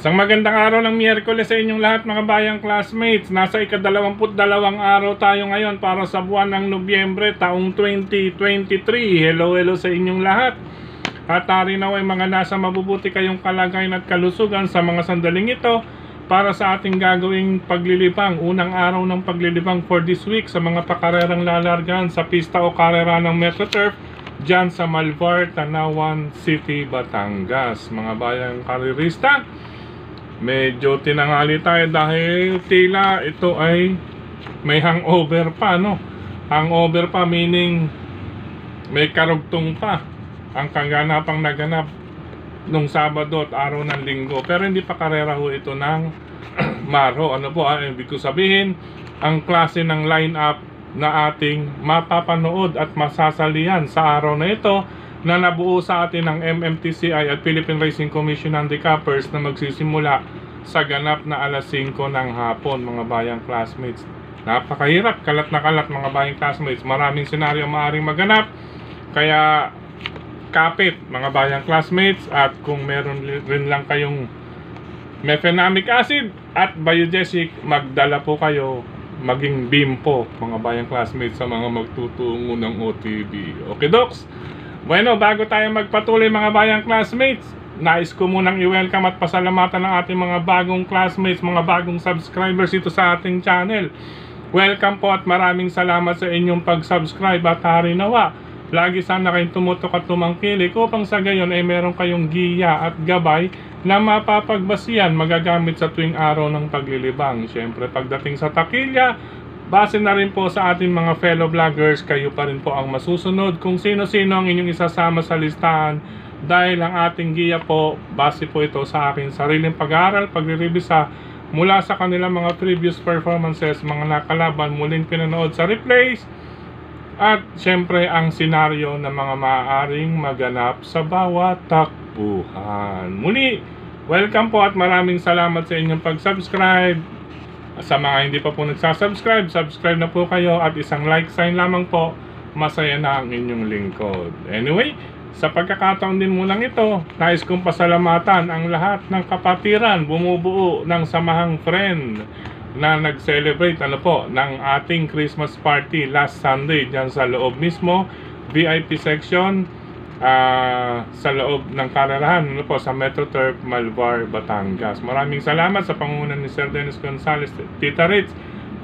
Isang magandang araw ng Miyerkules sa inyong lahat mga bayang classmates. Nasa ika-22 araw tayo ngayon para sa buwan ng Nobyembre taong 2023. Hello sa inyong lahat. At narinaway mga nasa mabubuti kayong kalagayan at kalusugan sa mga sandaling ito para sa ating gagawing paglilibang. Unang araw ng paglilibang for this week sa mga pakarerang lalargan sa pista o karera ng MetroTurf dyan sa Malvar, Tanawan City, Batangas. Mga bayang karirista, medyo tinanghali tayo dahil tila ito ay may hangover pa, no? Hangover pa meaning may karugtong pa ang kaganapang naganap nung Sabado at araw ng Linggo. Pero hindi pa karera ho ito ng Maro. Ano po, ibig ko sabihin, ang klase ng lineup na ating mapapanood at masasalihan sa araw na ito na nabuo sa atin ng MMTCI at Philippine Racing Commission Handicappers na magsisimula sa ganap na alas 5 ng hapon, mga bayang classmates. Napakahirap, kalat na kalat mga bayang classmates. Maraming senaryo maaaring maganap, kaya kapit mga bayang classmates. At kung meron rin lang kayong mefenamic acid at biogesic, magdala po kayo, maging bimpo mga bayang classmates sa mga magtutungo ng OTB. Okay, Docs? Bueno, bago tayo magpatuloy mga bayang classmates, nais ko munang i-welcome at pasalamatan ng ating mga bagong classmates, mga bagong subscribers ito sa ating channel. Welcome po at maraming salamat sa inyong pag-subscribe at harinawa. Lagi sana kayong tumutok at tumangkilik upang sa gayon ay meron kayong giya at gabay na mapapagbasihan magagamit sa tuwing araw ng paglilibang. Siyempre pagdating sa takilya, base na rin po sa ating mga fellow vloggers, kayo pa rin po ang masusunod kung sino-sino ang inyong isasama sa listahan, dahil ang ating giya po, base po ito sa aking sariling pag-aaral, pagre-revisa mula sa kanilang mga previous performances, mga nakalaban, muling pinanood sa replays, at syempre ang senaryo na mga maaaring maganap sa bawat takbuhan. Muli, welcome po at maraming salamat sa inyong pag-subscribe. Sa mga hindi pa po nagsasubscribe, subscribe na po kayo at isang like sign lamang po, masaya na ang inyong lingkod. Anyway, sa pagkakataon din mo lang ito, nais kong pasalamatan ang lahat ng kapatiran bumubuo ng samahang friend na nag-celebrate ng ating Christmas party last Sunday dyan sa loob mismo, VIP section sa loob ng karerahan sa MetroTurf Malvar, Batangas. Maraming salamat sa pangunguna ni Sir Dennis Gonzales, Tita Ritz,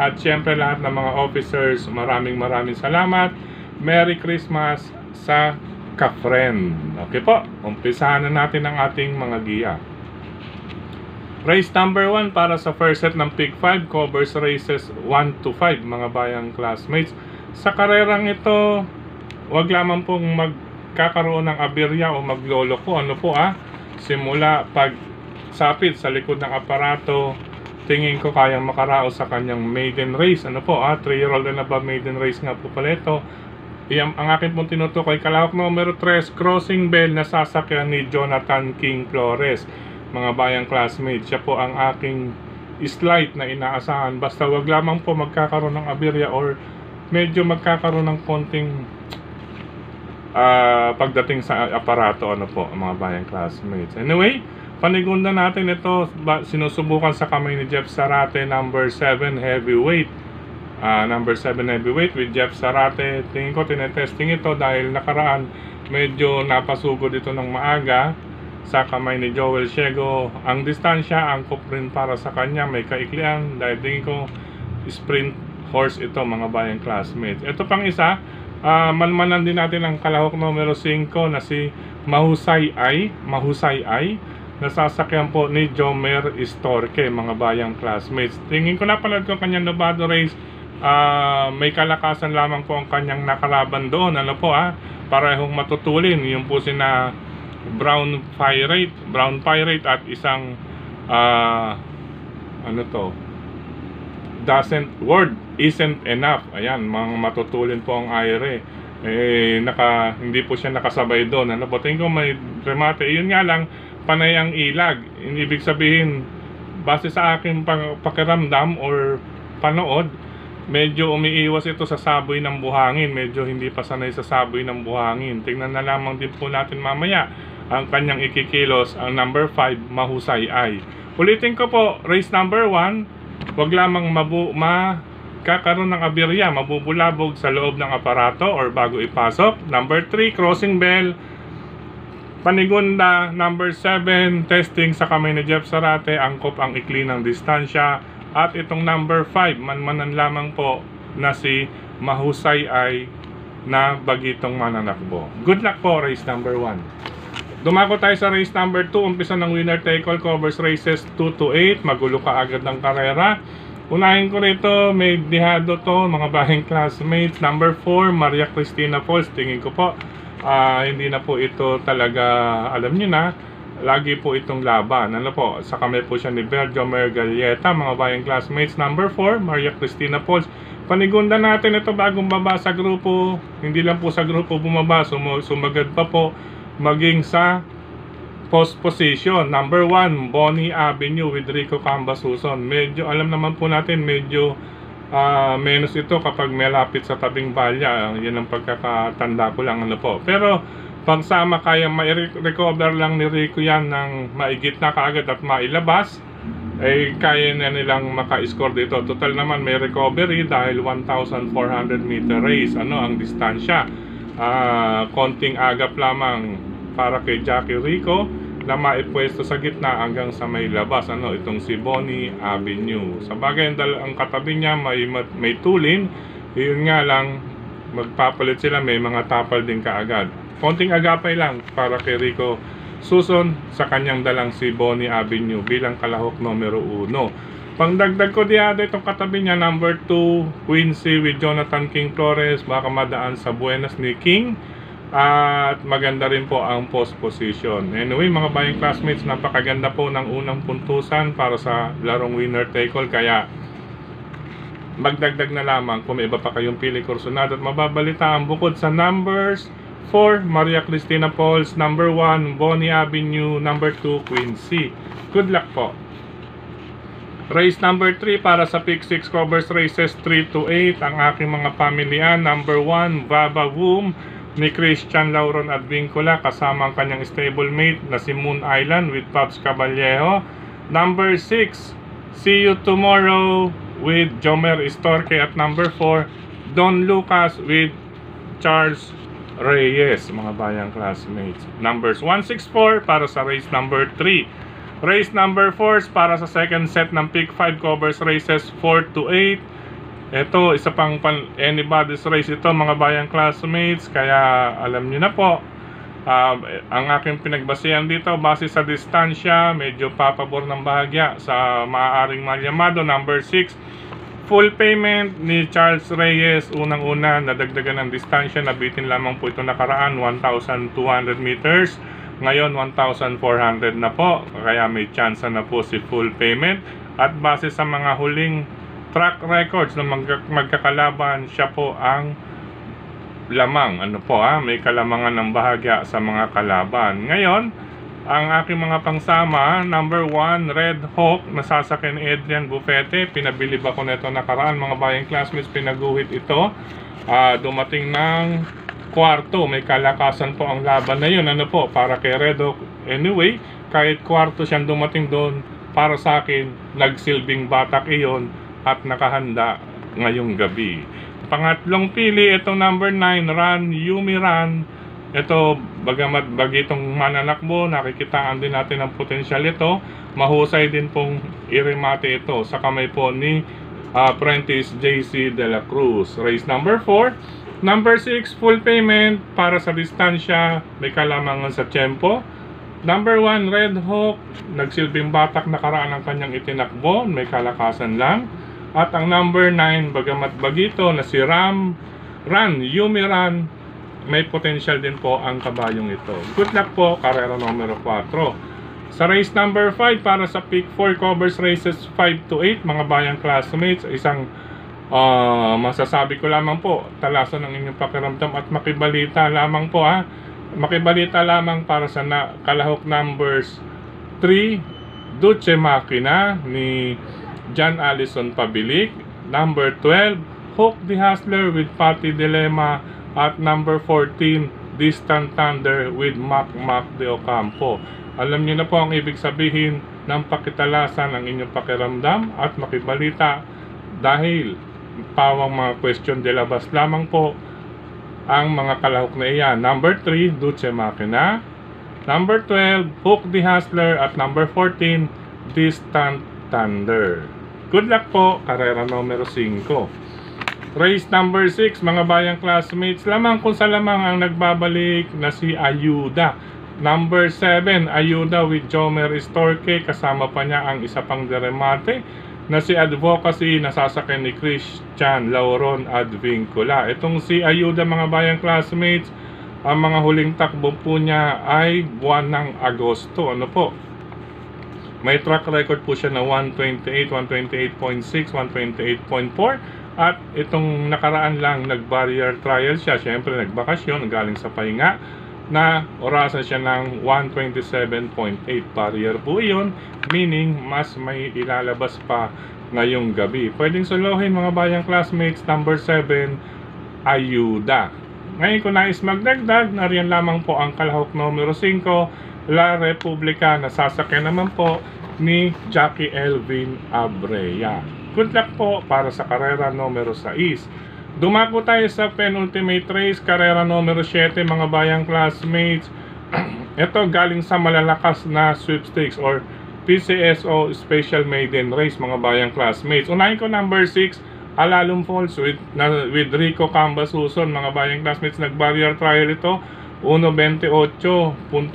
at syempre lahat ng mga officers. Maraming salamat. Merry Christmas sa ka-friend. Okay po, umpisahan na natin ang ating mga giya. Race number 1 para sa first set ng Pick 5 covers races 1 to 5 mga bayang classmates. Sa karerang ito, wag lamang pong magkakaroon ng aberya o magloloko. Simula pag sapit sa likod ng aparato, tingin ko kayang makaraos sa kanyang maiden race. 3-year-old and above maiden race nga po pala ito. Ang akin pong tinutukoy, kalahok numero 3, Crossing Bell, na sasakyan ni Jonathan King Flores. Mga bayang classmates, siya po ang aking slight na inaasahan. Basta wag lamang po magkakaroon ng aberya or medyo magkakaroon ng konting pagdating sa aparato, mga bayang classmates. Anyway, panigunda natin ito, sinusubukan sa kamay ni Jeff Sarate, number 7 heavyweight. Number 7 heavyweight with Jeff Sarate. Tingin ko tinetesting ito dahil nakaraan medyo napasugod ito ng maaga sa kamay ni Joel Ciego. Ang distansya, angkop rin para sa kanya, may kaiklian dahil tingin ko sprint horse ito mga bayang classmates. Ito pang isa, manmanan din natin ang kalahok numero 5 na si Mahusay Ay, nasasakyan po ni Jomer Istorque mga bayang classmates. Tingin ko napanood ko kanyang Novado race, may kalakasan lamang po ang kanyang nakalaban doon. Parehong matutulin, yung po sina Brown Pirate at isang isn't enough. Ayan, mga matutulin po ang IRA. Hindi po siya nakasabay doon. Tingin ko may remate. Yun nga lang, panay ang ilag. Ibig sabihin, base sa aking pakiramdam or panood, medyo umiiwas ito sa saboy ng buhangin. Medyo hindi pa sanay sa saboy ng buhangin. Tingnan na lamang din po natin mamaya ang kanyang ikikilos, ang number 5, Mahusay Ay. Ulitin ko po, race number 1, wag lamang kakaroon ng aberya, mabubulabog sa loob ng aparato or bago ipasok. Number 3, crossing bell, panigunda. Number 7, testing sa kamay ni Jeff Sarate, angkop ang ikli ng distansya. At itong number 5, manmanan lamang po na si mahusay ay na bagitong mananakbo. Good luck po, race number 1. Dumako tayo sa race number 2. Umpisa ng winner take all, covers races 2 to 8. Magulo ka agad ng karera. Unahin ko rito, may dihado to, mga bahing classmates. Number 4, Maria Cristina Falls. Tingin ko po, hindi na po ito talaga, alam nyo na, lagi po itong laban. Ano po, sa kamay po siya ni Berjo Mergalieta, mga bayang classmates. Number 4, Maria Cristina Falls. Panigunda natin ito bagong baba sa grupo. Hindi lang po sa grupo bumaba, sumagad pa po maging sa post position. Number 1, Bonnie Avenue with Rico Cambasuson. Medyo, alam naman po natin, medyo menos ito kapag may lapit sa tabing balya. Yan ang pagkakatanda ko lang, ano po. Pero pagsama kaya ma-recover lang ni Rico yan ng maigit na kaagad at mailabas, ay kaya na nilang maka-score dito. Total naman may recovery dahil 1,400 meter race. Ano ang distansya? Konting agap lamang para kay Jackie Rico na maipwesto sa gitna hanggang sa may labas. Ano, itong si Bonnie Avenue. Sa bagay, ang katabi niya may tulin. Yun nga lang, magpapalit sila, may mga tapal din kaagad. Konting agapay lang para kay Rico Suson sa kanyang dalang si Bonnie Avenue bilang kalahok numero 1. Pangdagdag ko diado itong katabi niya, number 2, Quincy with Jonathan King Flores. Baka madaan sa Buenas ni King. At maganda rin po ang post position. Anyway, mga bayang classmates, napakaganda po ng unang puntusan para sa larong winner take all. Kaya magdagdag na lamang kung may iba pa kayong pili kursunado at mababalita ang bukod sa numbers 4, Maria Cristina Falls. Number 1, Bonnie Avenue. Number 2, Quincy. Good luck po. Race number 3 para sa Pick 6 covers races 3 to 8. Ang aking mga pamilyan. Number 1, Baba Boom ni Christian Lauron Advincula kasama ang kanyang stablemate na si Moon Island with Pops Caballejo. Number 6, See You Tomorrow with Jomer Istorque. At number 4, Don Lucas with Charles Reyes, mga bayang classmates. Numbers 164 para sa race number 3. Race number 4 para sa second set ng Pick 5 covers races 4 to 8. Ito, isa pang anybody's race ito, mga bayang classmates. Kaya alam nyo na po, ang aking pinagbasihan dito, base sa distansya, medyo papabor ng bahagya sa maaaring malyamado. Number 6, full payment ni Charles Reyes. Unang-una, nadagdagan ng distansya. Nabitin lamang po ito nakaraan, 1,200 meters. Ngayon, 1,400 na po. Kaya may chance na po si full payment. At base sa mga huling track records na magkakalaban, siya po ang lamang. Ano po, may kalamangan ng bahagya sa mga kalaban. Ngayon, ang aking mga pangsama, number 1, Red Hawk, nasasakyan ni Adrian Bufete. Pinabili ba ko nito nakaraan, mga bayang classmates, pinaguhit ito. Dumating ng kwarto, may kalakasan po ang laban na yun. Ano po, para kay Red Hawk. Anyway, kahit kwarto siyang dumating doon, para sa akin, nagsilbing batak iyon at nakahanda ngayong gabi. Pangatlong pili, itong number 9, Run Yumi Run. Ito, bagamat bagitong mananakbo, nakikitaan din natin ang potensyal ito. Mahusay din pong iremate ito sa kamay po ni Prentice JC De La Cruz. Race number 4. Number 6, full payment para sa distansya, may kalamangan sa tempo. Number 1, Red Hawk, nagsilbing batak nakaraan ang kanyang itinakbo, may kalakasan lang. At ang number 9, bagamat bagito na si Run Yumi Run, may potential din po ang kabayong ito. Good luck po, karera numero 4. Sa race number 5 para sa Pick 4 covers races 5 to 8, mga bayang classmates, isang masasabi ko lamang po, talasan ng inyong pakiramdam at makibalita lamang po makibalita lamang para sa kalahok numbers 3, Duce Makina ni John Allison Pabilik. Number 12, Hook the Hustler with Patty Dilema. At number 14, Distant Thunder with Mac de Ocampo. Alam niyo na po ang ibig sabihin ng pakitalasan ng inyong pakiramdam at makibalita dahil pawang mga question de labas lamang po ang mga kalahok na iyan. Number 3, Dulce Makina. Number 12, Hook the Hustler. At number 14, Distant Thunder. Good luck po, karera numero 5. Race number 6, mga bayang classmates, lamang kung sa lamang ang nagbabalik na si Ayuda. Number 7, Ayuda with Jomer Storke, kasama pa niya ang isa pang deremate na si Advocacy, nasasakyan ni Christian Lauron Advincula. Itong si Ayuda, mga bayang classmates, ang mga huling takbo po niya ay buwan ng Agosto. Ano po? May track record po siya na 128, 128.6, 128.4. At itong nakaraan lang nag-barrier trial siya. Siyempre nagbakasyon, galing sa pahinga, na orasan siya ng 127.8 barrier po yun, meaning mas may ilalabas pa ngayong gabi. Pwedeng solohin, mga bayang classmates. Number 7, Ayuda. Ngayon kung nais magdagdag, nariyan lamang po ang kalahok numero 5, La Republica, na sasakyan naman po ni Jackie Elvin Abrea. Good luck po para sa karera numero 6. Dumako tayo sa penultimate race, karera numero 7, mga bayang classmates. Ito galing sa malalakas na sweepstakes or PCSO Special Maiden Race, mga bayang classmates. Unahin ko number 6, Alalum Falls with Rico Cambasuson, mga bayang classmates. Nag-barrier trial ito, 1.28.8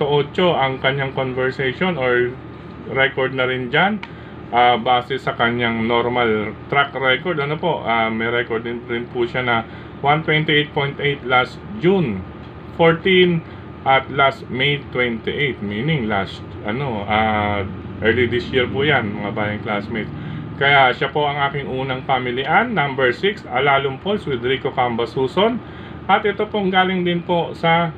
ang kanyang conversation or record na rin dyan. Base sa kanyang normal track record, ano po, may record din rin po siya na 128.8 last June 14 at last May 28, meaning last early this year po yan, mga bayang classmates. Kaya siya po ang aking unang pamilian. Number 6, Alalum Falls with Rico Cambasuson. At ito pong galing din po sa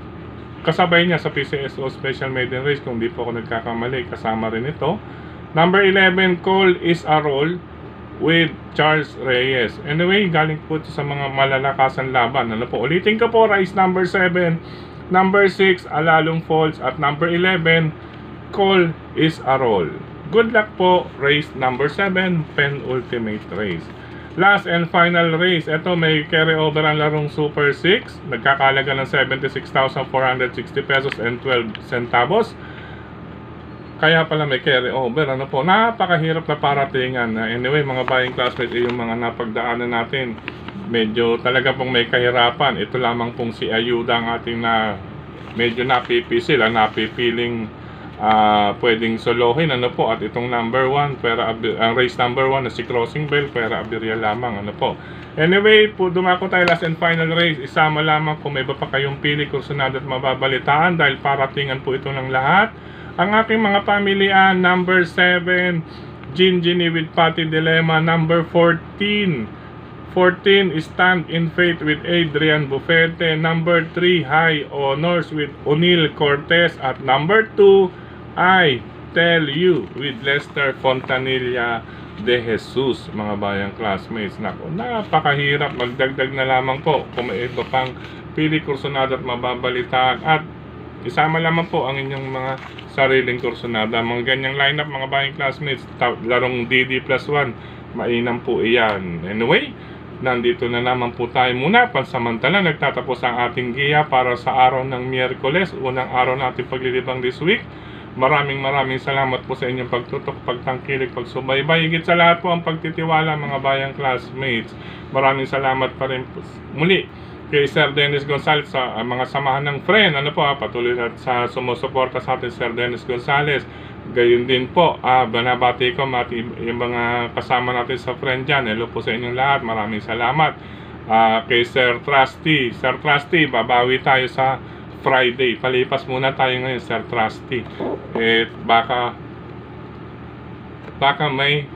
kasabay niya sa PCSO Special Maiden Race, kung di po ako nagkakamali, kasama rin ito. Number 11, Call is a Roll with Charles Reyes. Anyway, galing po ito sa mga malalakasan laban. Ano po? Ulitin ko po, race number 7, number 6, Alalum Falls, at number 11, Call is a Roll. Good luck po, race number 7, penultimate race. Last and final race. Ito may carry over ang larong Super 6. Nagkakalaga ng 76,460 pesos and 12 centavos. Kaya pala may carry over. Ano po? Napakahirap na paratingan. Anyway, mga bayang classmates, yung mga napagdaanan natin, medyo talaga pong may kahirapan. Ito lamang pong si Ayuda ang ating na medyo napipisil, napipiling pwedeng solohin. Ano po? At itong number 1, ang race number 1 na si Crossing Bell, Pera Abiria lamang. Ano po? Anyway, po dumako tayo last and final race. Isama lamang kung may iba pa kayong pili, kursunada at mababalitaan dahil paratingan po ito ng lahat. Ang aking mga pamilian, number 7, Ginginny with Patty Dilemma. Number 14, Stand in Faith with Adrian Bufete. Number 3, High Honors with O'Neil Cortez. At number 2, I Tell You with Lester Fontanilla de Jesus, mga bayang classmates. Naku, napakahirap, magdagdag na lamang po kung may ito pang pili, kursunada at mababalitaan. At isama lamang po ang inyong mga sariling kursunada. Mga ganyang lineup, mga bayang classmates, larong DD plus 1, mainam po iyan. Anyway, nandito na naman po tayo muna. Pansamantala, nagtatapos ang ating giya para sa araw ng Miyerkules, unang araw natin paglilibang this week. Maraming salamat po sa inyong pagtutok, pagtangkilik, pagsubaybay. Higit sa lahat po ang pagtitiwala, mga bayang classmates. Maraming salamat pa rin po muli kay Sir Dennis Gonzales sa mga samahan ng friend. Ano po, patuloy at sa sumusuporta sa atin, Sir Dennis Gonzales. Gayon din po, banabati ko yung mga kasama natin sa friend dyan. Hello po sa inyong lahat. Maraming salamat. Kay Sir Trusty. Sir Trusty, babawi tayo sa Friday. Palipas muna tayo ngayon, Sir Trusty. Baka may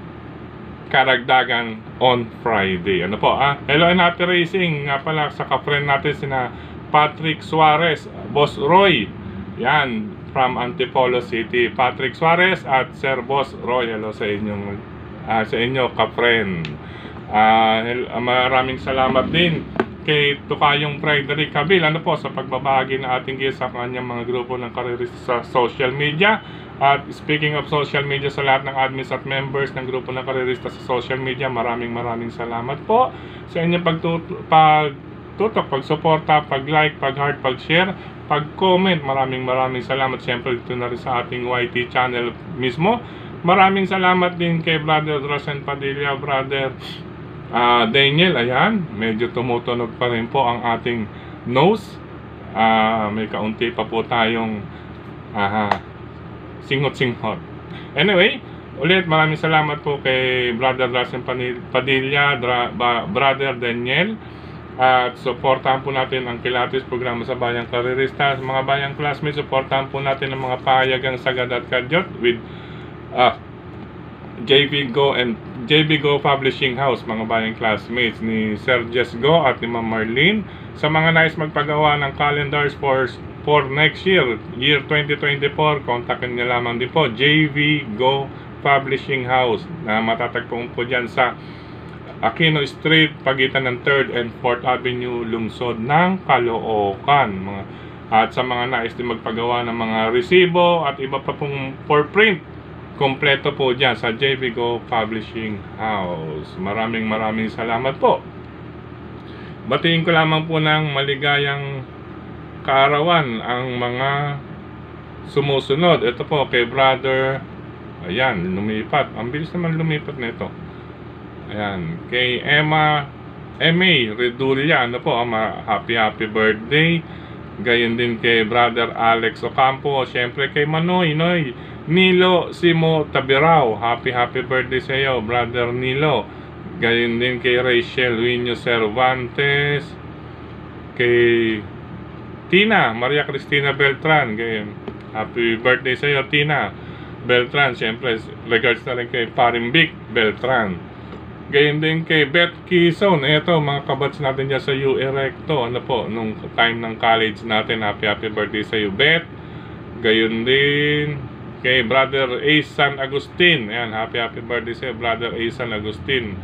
karagdagan on Friday. Ano po, hello and happy racing nga pala sa ka-friend natin sina Patrick Suarez, Boss Roy. Yan, from Antipolo City. Patrick Suarez at Sir Boss Roy. Hello sa inyo ka-friend. Maraming salamat din kay Tukayong Frederick Cabil, ano po, sa pagbabahagi ng ating gift sa kanyang mga grupo ng karerista sa social media. At speaking of social media, sa lahat ng admins at members ng grupo ng karerista sa social media, maraming salamat po sa inyong pagtutok, pagsuporta, pag-like, pag-heart, pag-share, pag-comment. Maraming salamat. Siyempre dito na rin sa ating YT channel mismo. Maraming salamat din kay Brother Rosen Padilla, Brother Daniel. Ayan, medyo tumutunog pa rin po ang ating nose. May kaunti pa po tayong singhot-singhot. Anyway, ulit maraming salamat po kay Brother Rosen Padilla, Brother Daniel. At supportahan po natin ang Kilatis programa sa Bayang Karerista. Sa mga Bayang classmates, supportahan po natin ang mga pahayagang sagad at kadyot with JB Go Publishing House, mga Bayang classmates, ni Sir Jess Go at ni Ma'am Marlene. Sa mga nais magpagawa ng calendars for next year 2024, kontakin niyo lamang din po JB Go Publishing House, na matatagpuan po dyan sa Aquino Street, pagitan ng 3rd and 4th Avenue, lungsod ng Caloocan. At sa mga nais din magpagawa ng mga resibo at iba pa pong for print, kompleto po dyan sa JB Go Publishing House. Maraming salamat po. Batiin ko lamang po ng maligayang kaarawan ang mga sumusunod. Ito po kay Brother, ayan, lumipat. Ang bilis naman lumipat na ito. Ayan, kay Emma Redulla, ano po, happy birthday. Gayon din kay Brother Alex Ocampo. Siyempre kay Manoy Nilo Simo Tabirao, happy birthday sa iyo, Brother Nilo. Gayon din kay Rachel Winyo Cervantes, kay Tina Maria Cristina Beltran, gayon, happy birthday sa iyo, Tina Beltran. Siyempre regards na rin kay Parimbic Beltran. Gayon din kay Beth Quezon. Ito, mga kabats natin dyan sa U Erecto, ano po, nung time ng college natin. Happy birthday sa iyo, Beth. Gayon din kay Brother A. San Agustin. Ayan, happy birthday sa iyo, Brother A. San Agustin.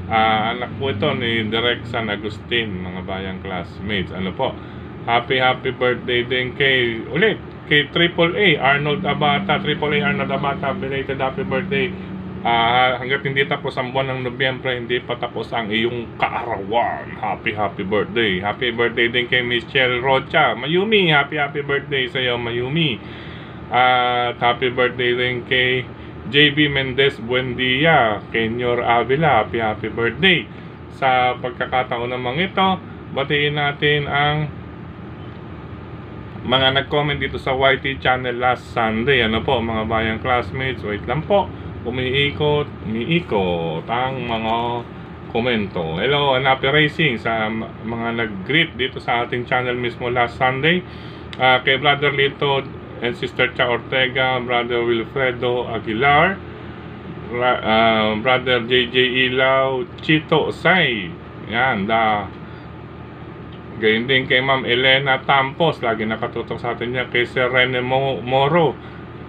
Anak po ito ni Direk San Agustin, mga Bayang classmates. Ano po, happy birthday din kay AAA Arnold Abata. Belated happy birthday. Hanggat hindi tapos ang buwan ng Nobyembre, hindi pa tapos ang iyong kaarawan. Happy birthday. Happy birthday din kay Michelle Rocha Mayumi. Happy birthday sa iyo, Mayumi. At happy birthday din kay JB Mendez Buendia, Kenyor Avila. Happy birthday. Sa pagkakataon namang ito, batiin natin ang mga nag-comment dito sa YT channel last Sunday. Ano po, mga Bayang classmates, wait lang po, umiikot ang mga komento. Hello, Anapi Racing, sa mga nag-greet dito sa ating channel mismo last Sunday. Kay Brother Lito and Sister Cha Ortega, Brother Wilfredo Aguilar, Brother JJ Ilaw, Chito Say, yan, gayon din kay Ma'am Elena Tampos, lagi nakatutok sa atin niya. Kay Sir Rene Moro,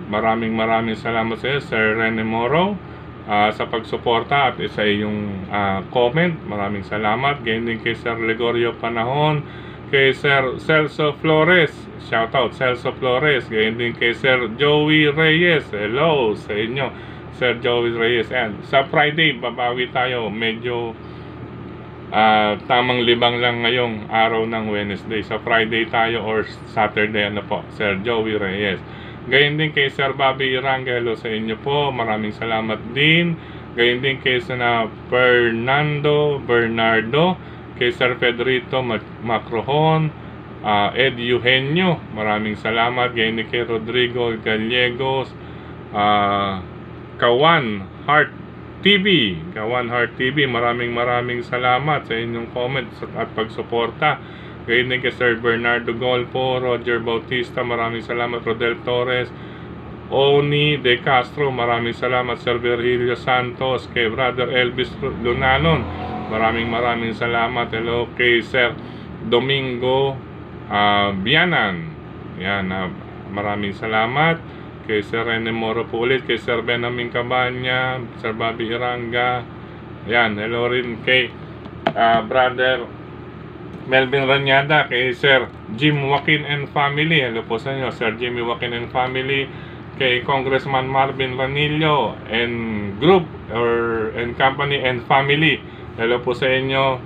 maraming salamat sa iyo, Sir Rene Moro, sa pagsuporta at sa iyong comment. Maraming salamat. Gayon din kay Sir Legorio Panahon, kay Sir Celso Flores, shoutout Celso Flores. Gayon din kay Sir Joey Reyes, hello sa inyo, Sir Joey Reyes. And sa Friday, babawi tayo. Medyo tamang libang lang ngayong araw ng Wednesday. Sa Friday tayo or Saturday, ano po, Sir Joey Reyes. Gayon din kay Sir Bobby Irangelo, sa inyo po, maraming salamat din. Gayon din kay Sir Bernardo, kay Sir Pedrito Macrohon, Ed Eugenio, maraming salamat. Gayon din kay Rodrigo Gallegos, Kawan Heart TV, maraming salamat sa inyong comments at pagsuporta. Gayon din kay Sir Bernardo Golpo, Roger Bautista, maraming salamat. Rodel Torres, Oni De Castro, maraming salamat. Sir Virgilio Santos, kay Brother Elvis Lunanon, maraming salamat. Hello kay Sir Domingo Bianan, yan, maraming salamat. Kay Sir Rene Moro po ulit, kay Sir Benjamin Cabanya, Sir Bobby Iranga, yan, hello rin kay Brother Melvin Ranyada, kay Sir Jim Joaquin and family. Hello po sa inyo, Sir Jimmy Joaquin and family. Kay Congressman Marvin Ranillo and group and company and family. Hello po sa inyo,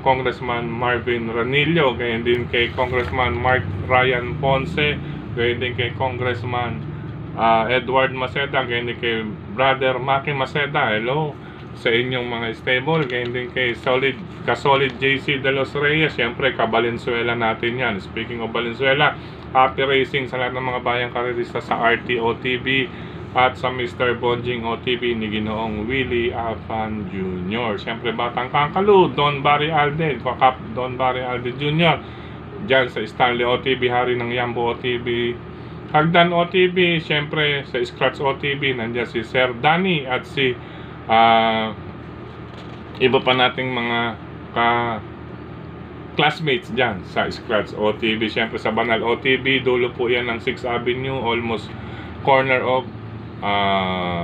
Congressman Marvin Ranillo. Kaya din kay Congressman Mark Ryan Ponce. Kaya din kay Congressman Edward Maceda. Kaya din kay Brother Maki Maceda. Hello sa inyong mga stable. Kaya din kay Kasolid JC De Los Reyes. Siyempre, ka-Valenzuela natin yan. Speaking of Valenzuela, happy racing sa lahat ng mga bayang karerista sa RTO TV at sa Mr. Bonjing OTV ni Ginoong Willie Afan Jr. Siyempre, Batang Kangkalu, Don Barry Alden, Kwakap Don Barry Alden Jr. Diyan sa Stanley OTV, Hari ng Yambo OTV, Hagdan OTV, siyempre sa Scratch OTV, nandiyan si Sir Danny at si iba pa nating mga classmates dyan sa Scratch OTV. Siyempre sa Banal OTV, dulo po yan ng 6th Avenue, almost corner of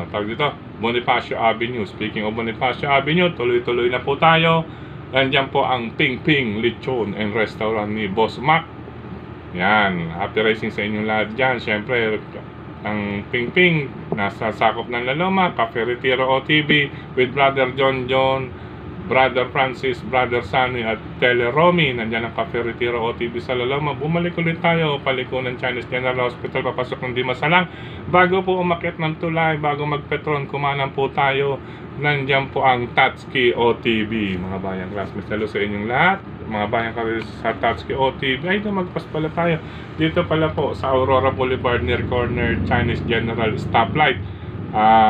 tawag dito, Bonifacio Avenue. Speaking of Bonifacio Avenue, tuloy-tuloy na po tayo. Nandiyan po ang Ping Ping Lechon and Restaurant ni Boss Mac. Yan, happy racing sa inyong lahat dyan. Siyempre, ang Ping Ping nasa sakop ng Laloma, Cafe Retiro OTV with Brother John, Brother Francis, Brother Sunny at Teleromy. Nandiyan ang Cafe Retiro OTV sa Laloma. Bumalik ulit tayo, paliko ng Chinese General Hospital, papasok ng Dimasalang. Bago po umakyat ng tulay, bago magpetron, kumanan po tayo. Nandiyan po ang Tatsuki OTV. Mga bayang classmates, hello sa inyong lahat. Mga bayang karir sa Tatsuki OTV. Ay, magpas pala tayo. Dito pala po sa Aurora Boulevard near corner Chinese General Stoplight.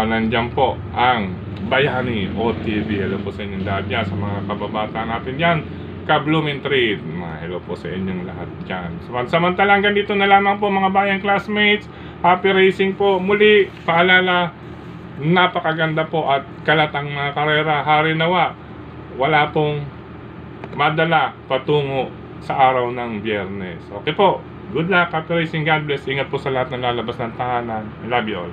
Nandiyan po ang Bayani OTV. Hello po sa inyong lahat dyan. Sa mga kababata natin dyan, ka-Blumentritt. Hello po sa inyong lahat dyan. Samantalang ganito na lamang po mga bayang classmates. Happy racing po. Muli, paalala, napakaganda po at kalatang mga karera. Hari nawa, wala pong madala patungo sa araw ng Biyernes. Okay po, good luck, happy racing, God bless. Ingat po sa lahat ng lalabas ng tahanan. I love you all.